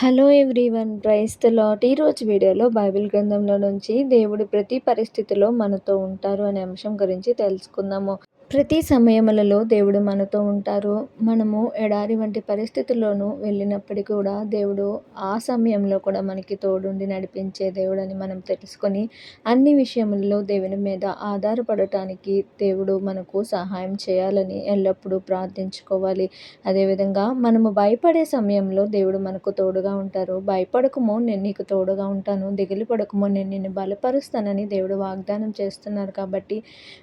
Hello everyone, praise the lord. ఈరోజు వీడియోలో Bible గ్రంథంలో నుంచి దేవుడు ప్రతి పరిస్థితిలో మనతో ఉంటారు అనే అంశం గురించి తెలుసుకుందాము. ప్రతి సమయములలో దేవుడు మనతో ఉంటారు. మనము ఎడారి వంటి పరిస్థితుల్లోనూ వెళ్ళినప్పటికీ కూడా దేవుడు ఆ సమయంలో కూడా మనకి తోడుండి నడిపించే దేవుడని మనం తెలుసుకొని అన్ని విషయములలో దేవుని మీద ఆధారపడటానికి దేవుడు మనకు సహాయం చేయాలని ఎల్లప్పుడూ ప్రార్థించుకోవాలి. అదేవిధంగా మనము భయపడే సమయంలో దేవుడు మనకు తోడుగా ఉంటారు. భయపడకుము, నేను నీకు తోడుగా ఉంటాను, దిగులు పడకుము, నేను నిన్ను బలపరుస్తానని దేవుడు వాగ్దానం చేస్తున్నారు. కాబట్టి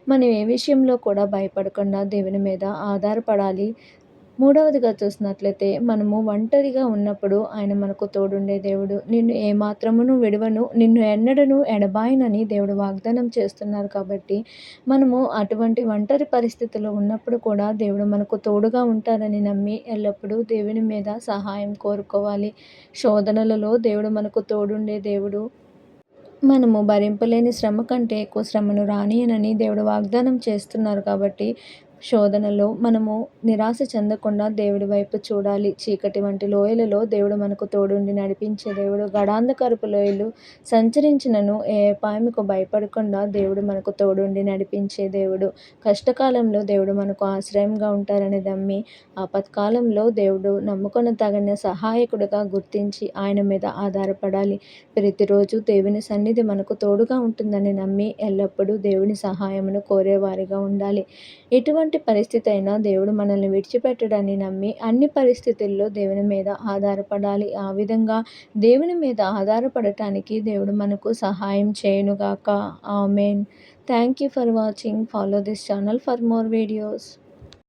మనం ఏ విషయంలో కూడా భయపడకుండా దేవుని మీద ఆధారపడాలి. మూడవదిగా చూసినట్లయితే మనము ఒంటరిగా ఉన్నప్పుడు ఆయన మనకు తోడుండే దేవుడు. నిన్ను ఏమాత్రమును విడువను, నిన్ను ఎన్నడను ఎడబాయనని దేవుడు వాగ్దానం చేస్తున్నారు. కాబట్టి మనము అటువంటి ఒంటరి పరిస్థితిలో ఉన్నప్పుడు కూడా దేవుడు మనకు తోడుగా ఉంటారని నమ్మి ఎల్లప్పుడూ దేవుని మీద సహాయం కోరుకోవాలి. శోధనలలో దేవుడు మనకు తోడుండే దేవుడు. మనము భరింపలేని శ్రమ కంటే ఎక్కువ శ్రమను రానియనని దేవుడు వాగ్దానం చేస్తున్నారు. కాబట్టి శోధనలో మనము నిరాశ చెందకుండా దేవుడి వైపు చూడాలి. చీకటి వంటి లోయలలో దేవుడు మనకు తోడుండి నడిపించే దేవుడు. గడాంధకరపు లోయలు సంచరించినను ఏ అపాయముకు భయపడకుండా దేవుడు మనకు తోడుండి నడిపించే దేవుడు. కష్టకాలంలో దేవుడు మనకు ఆశ్రయంగా ఉంటారని నమ్మి ఆపత్కాలంలో దేవుడు నమ్ముకొన తగిన సహాయకుడిగా గుర్తించి ఆయన మీద ఆధారపడాలి. ప్రతిరోజు దేవుని సన్నిధి మనకు తోడుగా ఉంటుందని నమ్మి ఎల్లప్పుడూ దేవుని సహాయమును కోరేవారిగా ఉండాలి. ఎటువంటి పరిస్థితి అయినా దేవుడు మనల్ని విడిచిపెట్టడని నమ్మి అన్ని పరిస్థితుల్లో దేవుని మీద ఆధారపడాలి. ఆ విధంగా దేవుని మీద ఆధారపడటానికి దేవుడు మనకు సహాయం చేయునుగాక. ఆమేన్. Thank you for watching. Follow this channel for more videos.